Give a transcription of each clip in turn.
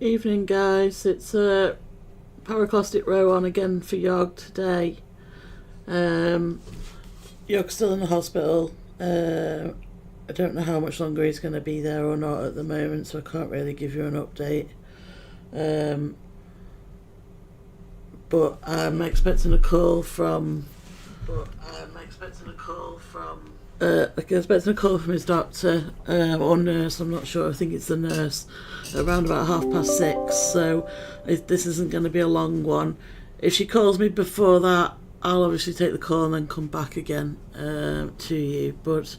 Evening, guys. It's Paracostic Row on again for Yog today. Yog's still in the hospital. I don't know how much longer he's going to be there or not at the moment, so I can't really give you an update. But I'm expecting a call from. Expecting a call from his doctor or nurse. I'm not sure. I think it's the nurse. Around about 6:30. So this isn't going to be a long one. If she calls me before that, I'll obviously take the call and then come back again to you. But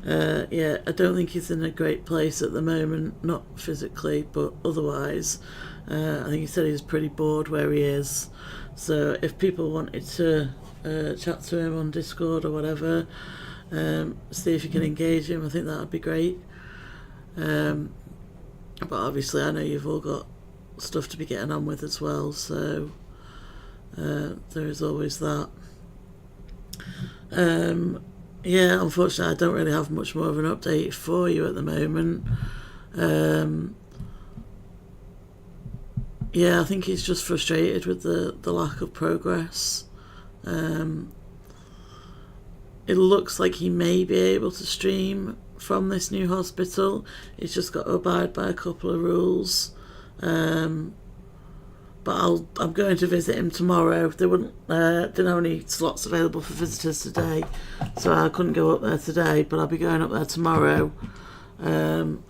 yeah, I don't think he's in a great place at the moment. Not physically, but otherwise. I think he said he's pretty bored where he is. So if people wanted to chat to him on Discord or whatever, see if you can engage him, I think that would be great. But obviously I know you've all got stuff to be getting on with as well, so there is always that. Yeah, unfortunately I don't really have much more of an update for you at the moment. Yeah, I think he's just frustrated with the lack of progress. It looks like he may be able to stream from this new hospital. He's just got to abide by a couple of rules. But I'm going to visit him tomorrow. They didn't have any slots available for visitors today, so I couldn't go up there today. But I'll be going up there tomorrow. I'm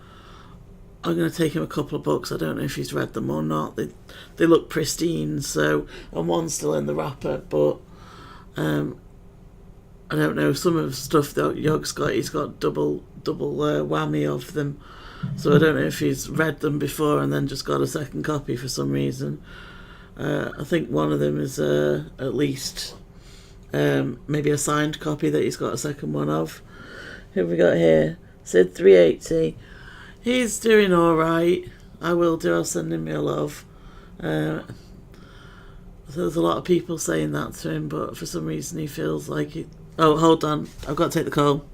going to take him a couple of books. I don't know if he's read them or not. They look pristine. So, and one's still in the wrapper, but I don't know, some of the stuff that Yog's got, he's got double whammy of them. So I don't know if he's read them before and then just got a second copy for some reason. I think one of them is at least maybe a signed copy that he's got a second one of. Who have we got here? Sid 380. He's doing alright. I will do, I'll send him your love. So there's a lot of people saying that to him, but for some reason he feels like he... Oh, hold on. I've got to take the call.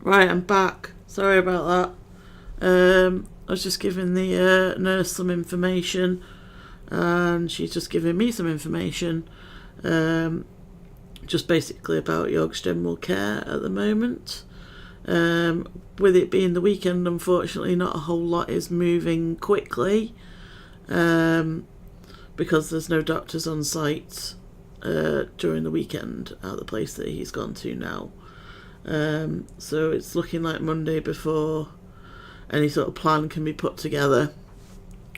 Right, I'm back. Sorry about that. I was just giving the nurse some information, and she's just giving me some information, just basically about York's general care at the moment. With it being the weekend, unfortunately, not a whole lot is moving quickly, because there's no doctors on site during the weekend at the place that he's gone to now. So it's looking like Monday before any sort of plan can be put together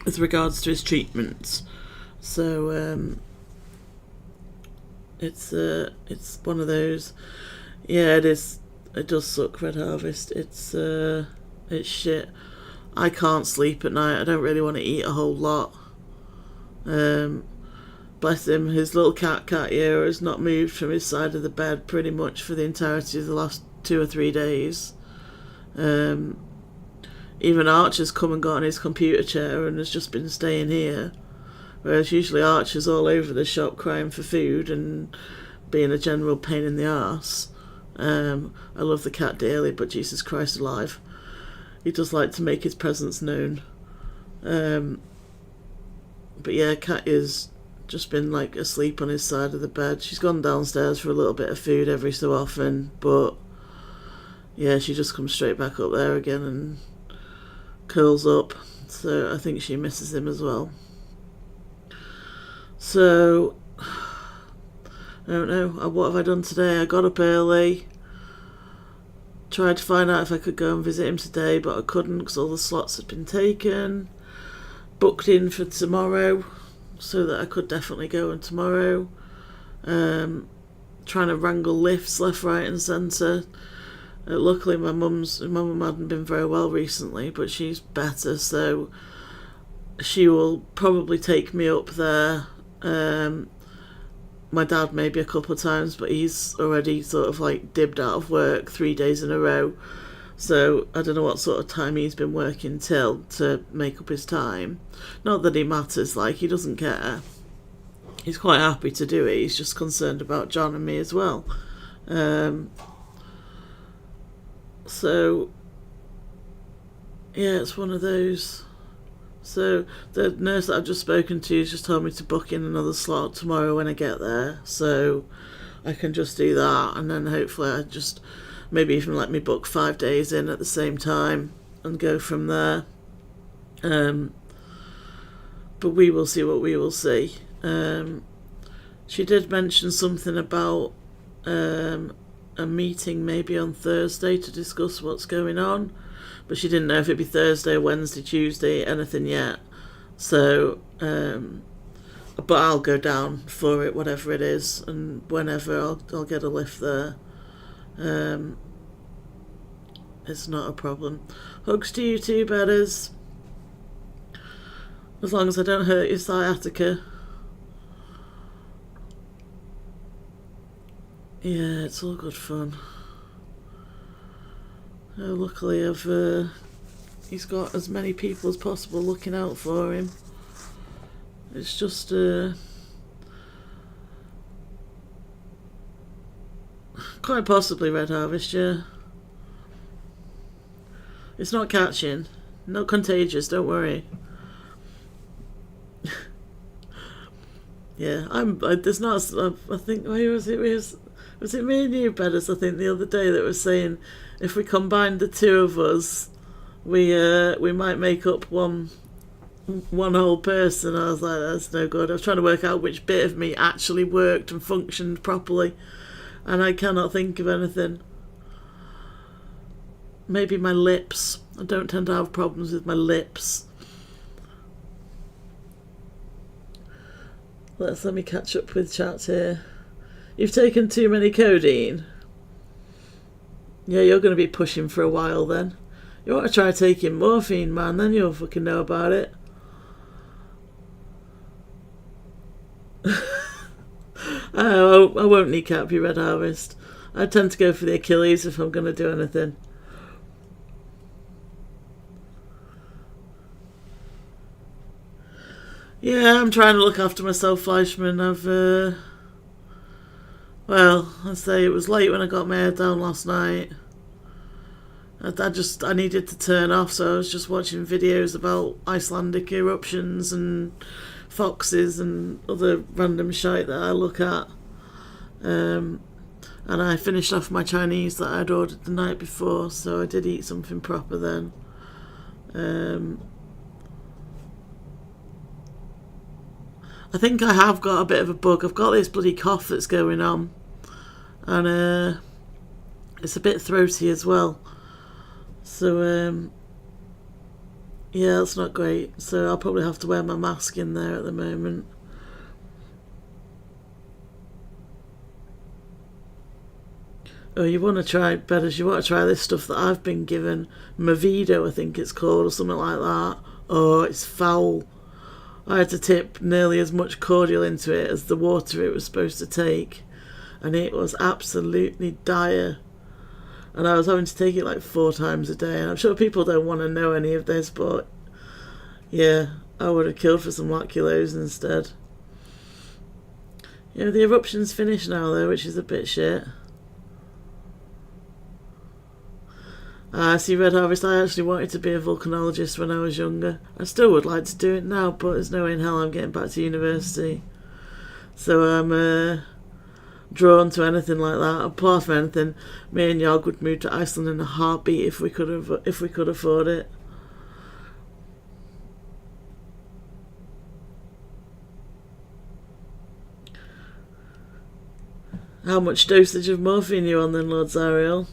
with regards to his treatments. So it's one of those. Yeah, it is. It does suck, Red Harvest. It's shit. I can't sleep at night. I don't really want to eat a whole lot. Bless him, his little cat here has not moved from his side of the bed pretty much for the entirety of the last 2 or 3 days. Even Archer's come and got on his computer chair and has just been staying here, whereas usually Archer's all over the shop crying for food and being a general pain in the arse. I love the cat dearly, but Jesus Christ alive, he does like to make his presence known. But yeah, Cat is just been like asleep on his side of the bed. She's gone downstairs for a little bit of food every so often, but yeah, she just comes straight back up there again and curls up. So I think she misses him as well. So I don't know, what have I done today? I got up early, tried to find out if I could go and visit him today, but I couldn't because all the slots had been taken. Booked in for tomorrow so that I could definitely go in tomorrow. Trying to wrangle lifts left, right and centre. Luckily my mum hadn't been very well recently, but she's better, so she will probably take me up there. My dad maybe a couple of times, but he's already sort of like dibbed out of work 3 days in a row, so I don't know what sort of time he's been working till to make up his time. Not that he matters, like, he doesn't care. He's quite happy to do it. He's just concerned about John and me as well. So yeah, it's one of those. So the nurse that I've just spoken to has just told me to book in another slot tomorrow when I get there, so I can just do that, and then hopefully I just maybe even let me book 5 days in at the same time and go from there. But we will see what we will see. She did mention something about a meeting maybe on Thursday to discuss what's going on, but she didn't know if it'd be Thursday, Wednesday, Tuesday, anything yet. So, but I'll go down for it, whatever it is, and whenever I'll get a lift there. It's not a problem. Hugs to you too, Betters. As long as I don't hurt your sciatica. Yeah, it's all good fun. Luckily, he's got as many people as possible looking out for him. It's just quite possibly Red Harvest, yeah. It's not catching, not contagious. Don't worry. Yeah, there's not. I think was it me and you, Betters? I think the other day that was saying if we combined the two of us, we might make up one whole person. I was like, that's no good. I was trying to work out which bit of me actually worked and functioned properly, and I cannot think of anything. Maybe my lips. I don't tend to have problems with my lips. Let me catch up with chat here. You've taken too many codeine. Yeah, you're going to be pushing for a while then. You want to try taking morphine, man, then you'll fucking know about it. I won't kneecap you, Red Harvest. I tend to go for the Achilles if I'm going to do anything. Yeah, I'm trying to look after myself, Fleischman. Well, I'd say it was late when I got my head down last night. I needed to turn off, so I was just watching videos about Icelandic eruptions and foxes and other random shite that I look at. And I finished off my Chinese that I'd ordered the night before, so I did eat something proper then. I think I have got a bit of a bug. I've got this bloody cough that's going on, and it's a bit throaty as well. So yeah, that's not great. So I'll probably have to wear my mask in there at the moment. Oh, you want to try, Bedders, you want to try this stuff that I've been given. Movido, I think it's called, or something like that. Oh, it's foul. I had to tip nearly as much cordial into it as the water it was supposed to take. And it was absolutely dire. And I was having to take it like 4 times a day. And I'm sure people don't want to know any of this, but yeah, I would have killed for some lactulose instead. You know, the eruption's finished now though, which is a bit shit. See, Red Harvest, I actually wanted to be a volcanologist when I was younger. I still would like to do it now, but there's no way in hell I'm getting back to university. So I'm drawn to anything like that. Apart from anything, me and Jorg would move to Iceland in a heartbeat if we could afford it. How much dosage of morphine you on then, Lord Zariel?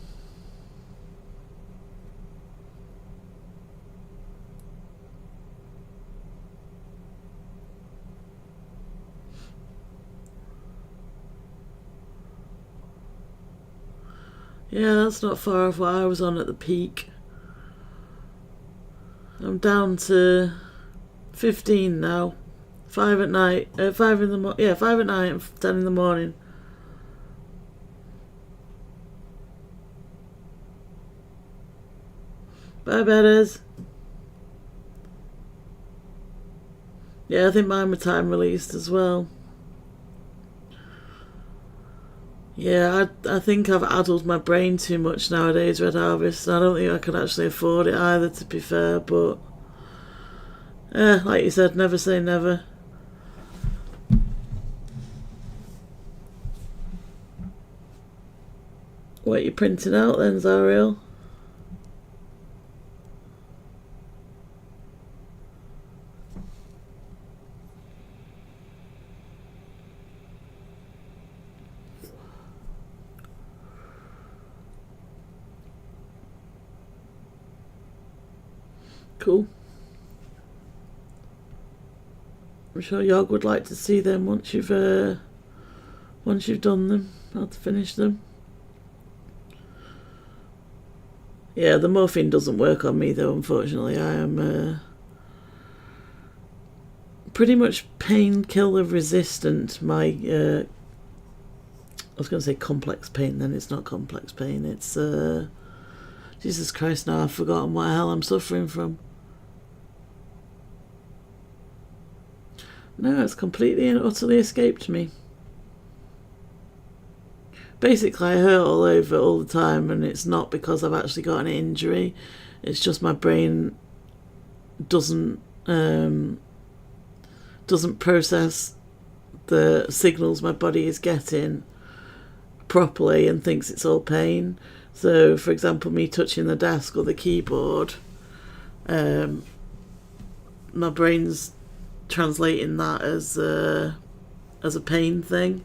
Yeah, that's not far off what I was on at the peak. I'm down to 15 now. 5 at night. 5 in the 5 at night and 10 in the morning. Bye, Bedders. Yeah, I think mine were time released as well. Yeah, I think I've addled my brain too much nowadays, Red Harvest. I don't think I could actually afford it either, to be fair, but like you said, never say never. What are you printing out then, Zariel? Cool. I'm sure Jorg would like to see them once you've done them, how to finish them. Yeah, the morphine doesn't work on me though, unfortunately. I am pretty much painkiller resistant. My I was going to say complex pain, then it's not complex pain. It's Jesus Christ, now I've forgotten what the hell I'm suffering from. No, it's completely and utterly escaped me. Basically, I hurt all over all the time, and it's not because I've actually got an injury. It's just my brain doesn't process the signals my body is getting properly and thinks it's all pain. So, for example, me touching the desk or the keyboard, my brain's translating that as a pain thing.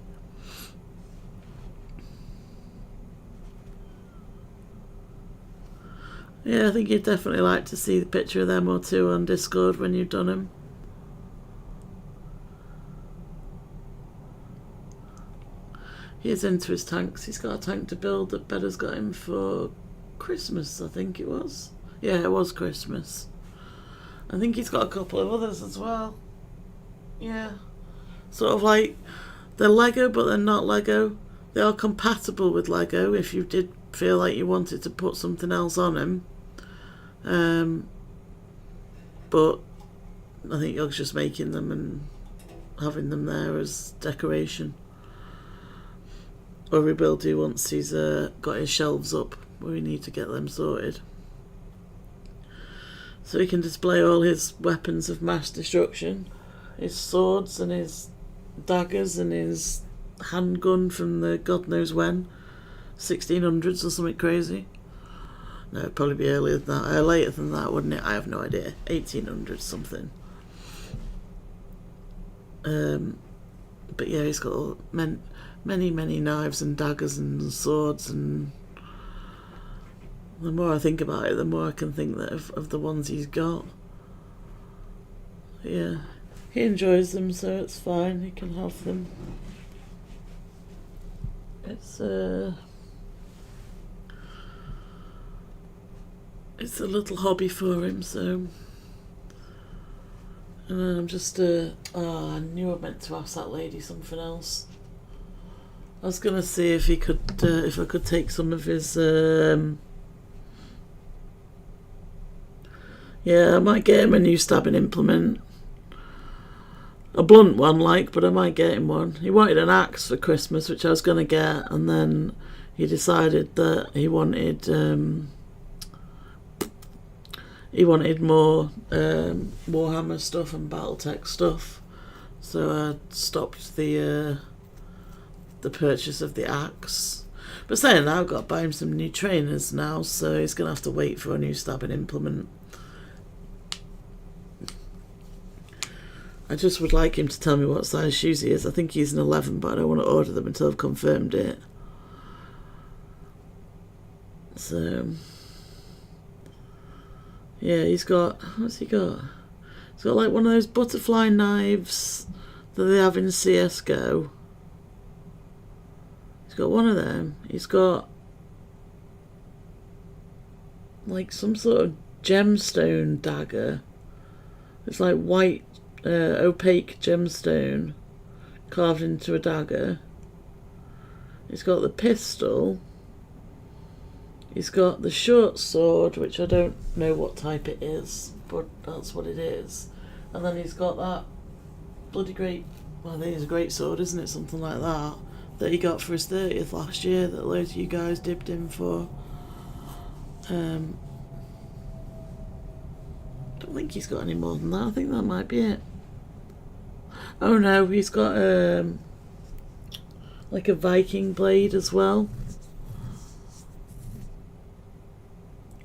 Yeah, I think you'd definitely like to see the picture of them or two on Discord when you've done them. He's into his tanks. He's got a tank to build that Bedder's got him for Christmas, I think it was. Yeah, it was Christmas. I think he's got a couple of others as well. Yeah. Sort of like, they're Lego, but they're not Lego. They are compatible with Lego if you did feel like you wanted to put something else on them. But I think Yog's just making them and having them there as decoration. Or he will do once he's got his shelves up, where we need to get them sorted. so he can display all his weapons of mass destruction, his swords and his daggers and his handgun from the God knows when, 1600s or something crazy. No, it'd probably be earlier than that, later than that, wouldn't it? I have no idea. 1800s something. But yeah, he's got many knives and daggers and swords, and the more I think about it, the more I can think that of the ones he's got. Yeah, he enjoys them, so it's fine. He can have them. It's a little hobby for him, so. And then I'm just, I knew I meant to ask that lady something else. I was gonna see if he could, if I could take some of his, yeah, I might get him a new stabbing implement. A blunt one, but I might get him one. He wanted an axe for Christmas, which I was gonna get, and then he decided that he wanted more Warhammer stuff and BattleTech stuff, so I stopped the purchase of the axe. But saying that, I've got to buy him some new trainers now, so he's going to have to wait for a new stabbing implement. I just would like him to tell me what size shoes he is. I think he's an 11, but I don't want to order them until I've confirmed it. So yeah, he's got, what's he got? He's got like one of those butterfly knives that they have in CSGO. He's got one of them. He's got like some sort of gemstone dagger. It's like white, opaque gemstone carved into a dagger. He's got the pistol. He's got the short sword, which I don't know what type it is, but that's what it is. And then he's got that bloody great, well, I think it's a great sword, isn't it? Something like that he got for his 30th last year, that loads of you guys dibbed him for. Don't think he's got any more than that. I think that might be it. Oh no, he's got like a Viking blade as well.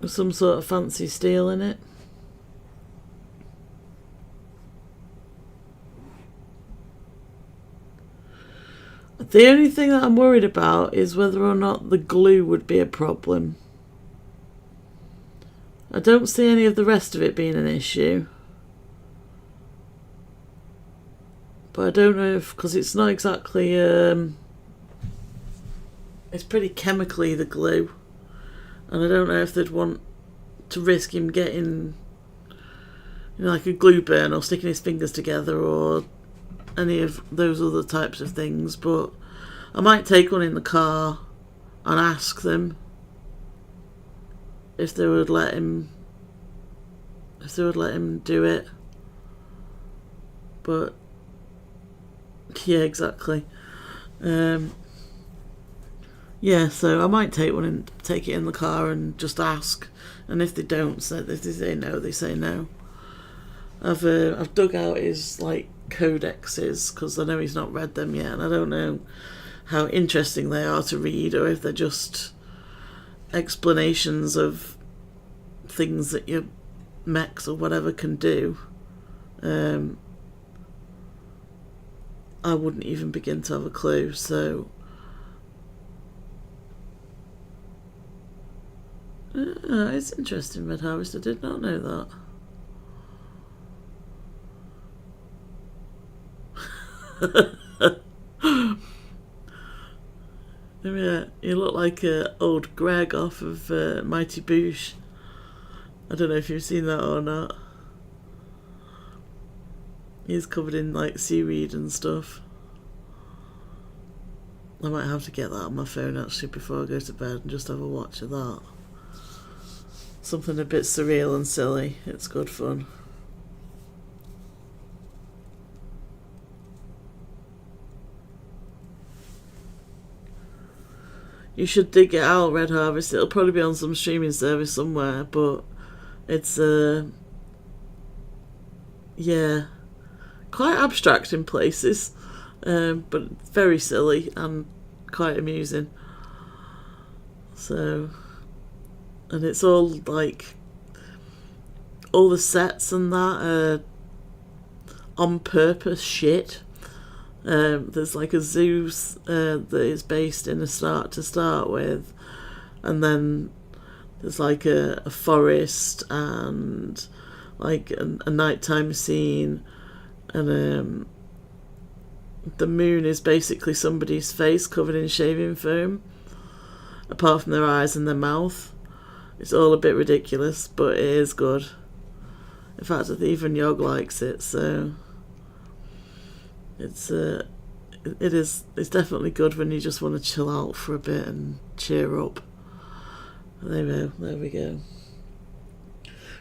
With some sort of fancy steel in it. The only thing that I'm worried about is whether or not the glue would be a problem. I don't see any of the rest of it being an issue. But I don't know if, because it's not exactly, it's pretty chemically, the glue. And I don't know if they'd want to risk him getting, like a glue burn or sticking his fingers together or any of those other types of things. But I might take one in the car and ask them if they would let him do it. But yeah, exactly. Yeah, so I might take it in the car and just ask, and if they don't, if they say no, they say no. I've dug out his like codexes because I know he's not read them yet, and I don't know how interesting they are to read, or if they're just explanations of things that your mechs or whatever can do. I wouldn't even begin to have a clue, so. It's interesting, Red Harvest. I did not know that. Yeah, you look like old Greg off of Mighty Boosh. I don't know if you've seen that or not. He's covered in like seaweed and stuff. I might have to get that on my phone actually before I go to bed and just have a watch of that. Something a bit surreal and silly. It's good fun. You should dig it out, Red Harvest. It'll probably be on some streaming service somewhere, but it's yeah, quite abstract in places, but very silly and quite amusing. So, and it's all like, all the sets and that are on purpose shit. There's like a zoo that is based in a to start with, and then there's like a forest and like a nighttime scene, and the moon is basically somebody's face covered in shaving foam, apart from their eyes and their mouth. It's all a bit ridiculous, but it is good. In fact, even Yog likes it, so it's definitely good when you just want to chill out for a bit and cheer up. There we go.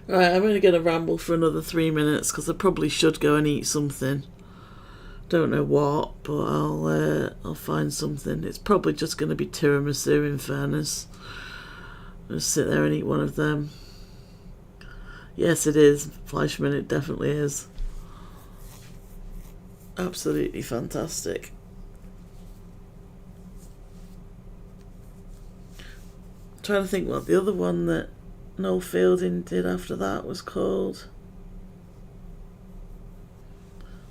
Right, I'm only going to ramble for another 3 minutes because I probably should go and eat something. Don't know what, but I'll find something. It's probably just going to be tiramisu, in fairness. I'll just sit there and eat one of them. Yes, it is. Fleischmann, it definitely is. Absolutely fantastic. I'm trying to think what the other one that Noel Fielding did after that was called.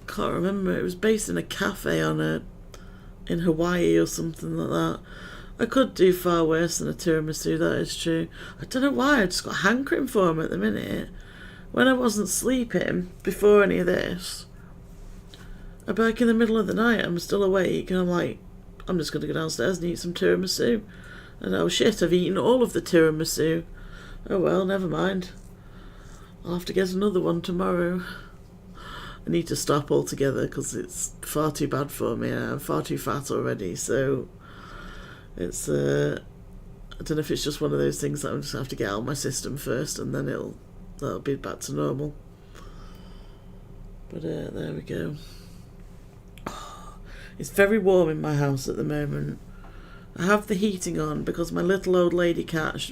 Can't remember. It was based in a cafe in Hawaii or something like that. I could do far worse than a tiramisu, that is true. I don't know why, I just got hankering for them at the minute. When I wasn't sleeping, before any of this, I'd be like in the middle of the night, I'm still awake, and I'm like, I'm just going to go downstairs and eat some tiramisu. And oh shit, I've eaten all of the tiramisu. Oh well, never mind. I'll have to get another one tomorrow. I need to stop altogether because it's far too bad for me. I'm far too fat already, so it's I don't know if it's just one of those things that I'm just have to get out of my system first, and then that'll be back to normal. But there we go. It's very warm in my house at the moment. I have the heating on because my little old lady cat,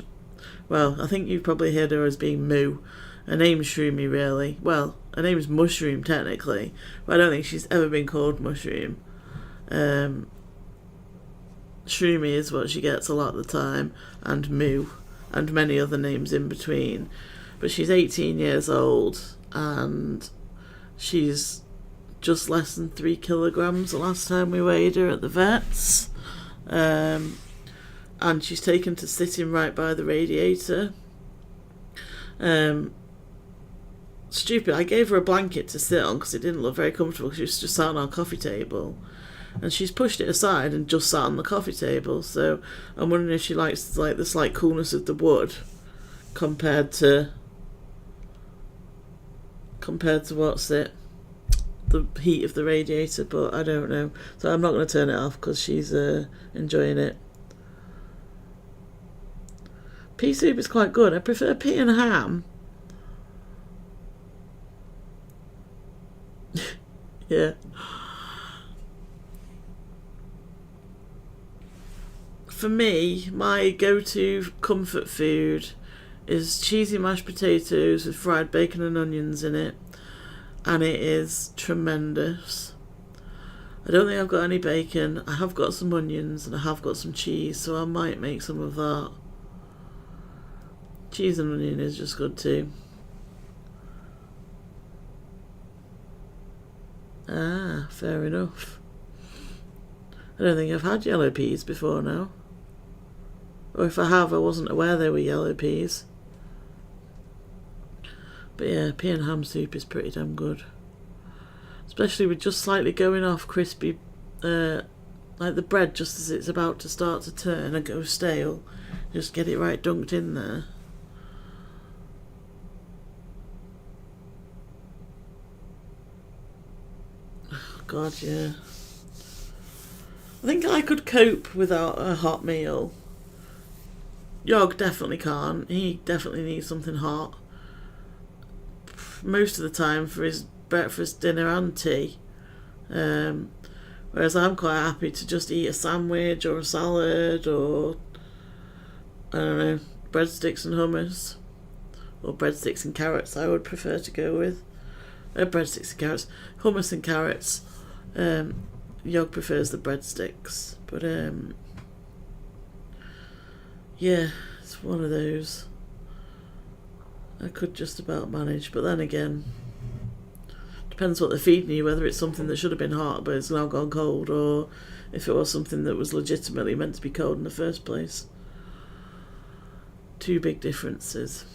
well, I think you've probably heard her as being Moo. Her name's Shroomy, really. Well, her name's Mushroom, technically, but I don't think she's ever been called Mushroom. Shroomy is what she gets a lot of the time, and Moo, and many other names in between. But she's 18 years old, and she's just less than 3 kilograms the last time we weighed her at the vet's. And she's taken to sitting right by the radiator. Stupid, I gave her a blanket to sit on because it didn't look very comfortable because she was just sat on our coffee table, and she's pushed it aside and just sat on the coffee table. So I'm wondering if she likes like the slight coolness of the wood compared to what's it, the heat of the radiator, but I don't know. So I'm not going to turn it off because she's enjoying it. Pea soup is quite good. I prefer pea and ham. Yeah. For me, my go-to comfort food is cheesy mashed potatoes with fried bacon and onions in it, and it is tremendous. I don't think I've got any bacon. I have got some onions and I have got some cheese, so I might make some of that. Cheese and onion is just good too. Ah, fair enough. I don't think I've had yellow peas before now. Or if I have, I wasn't aware they were yellow peas. But yeah, pea and ham soup is pretty damn good. Especially with just slightly going off crispy, like the bread just as it's about to start to turn and go stale. Just get it right dunked in there. God, yeah. I think I could cope without a hot meal. Yog definitely can't. He definitely needs something hot. Most of the time for his breakfast, dinner and tea. Whereas I'm quite happy to just eat a sandwich or a salad or, I don't know, breadsticks and hummus. Or breadsticks and carrots I would prefer to go with. breadsticks and carrots. Hummus and carrots. Yog prefers the breadsticks, but yeah, it's one of those. I could just about manage, but then again, depends what they're feeding you, whether it's something that should have been hot but it's now gone cold, or if it was something that was legitimately meant to be cold in the first place. Two big differences.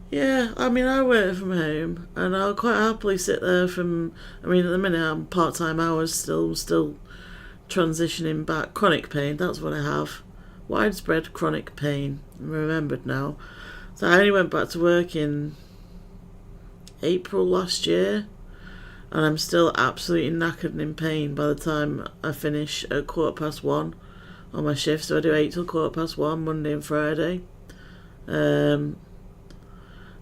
Yeah, I mean, I work from home, and I'll quite happily sit there from, I mean, at the minute I'm part-time hours still transitioning back. Chronic pain, that's what I have. Widespread chronic pain. I'm remembered now. So I only went back to work in April last year, and I'm still absolutely knackered and in pain by the time I finish at 1:15 on my shift. So I do 8 till 1:15 Monday and Friday.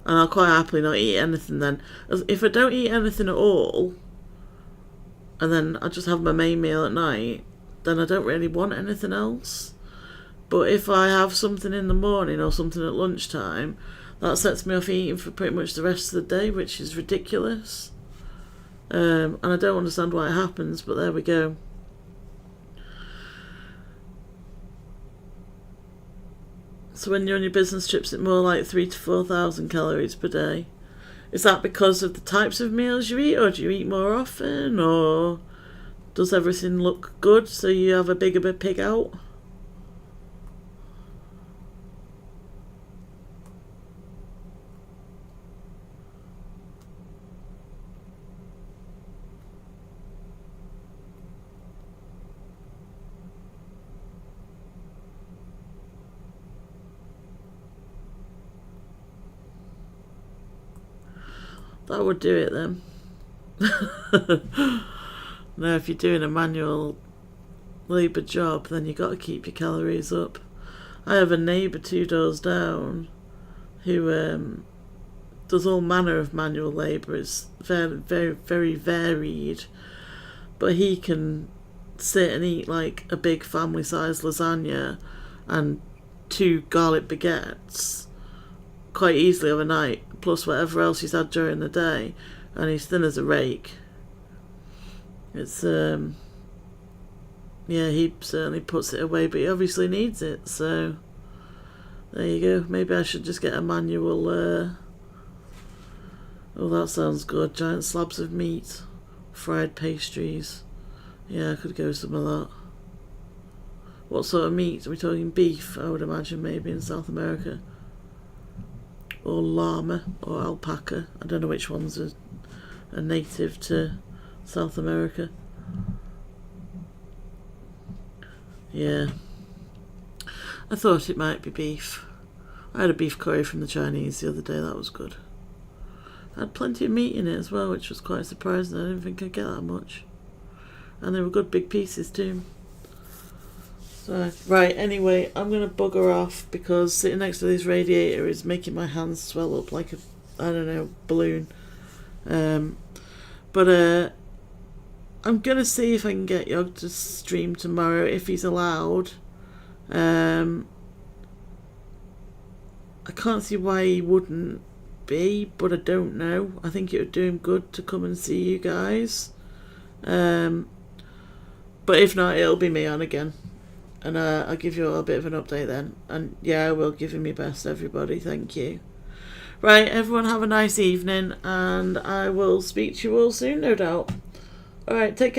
And I'll quite happily not eat anything then. If I don't eat anything at all, and then I just have my main meal at night, then I don't really want anything else. But if I have something in the morning or something at lunchtime, that sets me off eating for pretty much the rest of the day, which is ridiculous. And I don't understand why it happens, but there we go. So when you're on your business trips, it's more like 3,000 to 4,000 calories per day. Is that because of the types of meals you eat, or do you eat more often, or does everything look good so you have a bigger pig out? That would do it then. Now, if you're doing a manual labour job, then you've got to keep your calories up. I have a neighbour 2 doors down who does all manner of manual labour. It's very, very, very varied. But he can sit and eat like a big family-sized lasagna and 2 garlic baguettes quite easily overnight, plus whatever else he's had during the day, and he's thin as a rake. It's yeah, he certainly puts it away, but he obviously needs it, so there you go. Maybe I should just get a manual oh, that sounds good. Giant slabs of meat, fried pastries. Yeah, I could go with some of that. What sort of meat? Are we talking beef? I would imagine, maybe in South America. Or llama, or alpaca. I don't know which ones are native to South America. Yeah. I thought it might be beef. I had a beef curry from the Chinese the other day, that was good. I had plenty of meat in it as well, which was quite surprising. I didn't think I'd get that much. And they were good big pieces too. So, right, anyway, I'm going to bugger off because sitting next to this radiator is making my hands swell up like a, I don't know, balloon. But I'm going to see if I can get Yog to stream tomorrow, if he's allowed. I can't see why he wouldn't be, but I don't know. I think it would do him good to come and see you guys. But if not, it'll be me on again. And I'll give you all a bit of an update then. And yeah, I will give you my best, everybody. Thank you. Right, everyone have a nice evening, and I will speak to you all soon, no doubt. Alright, take care.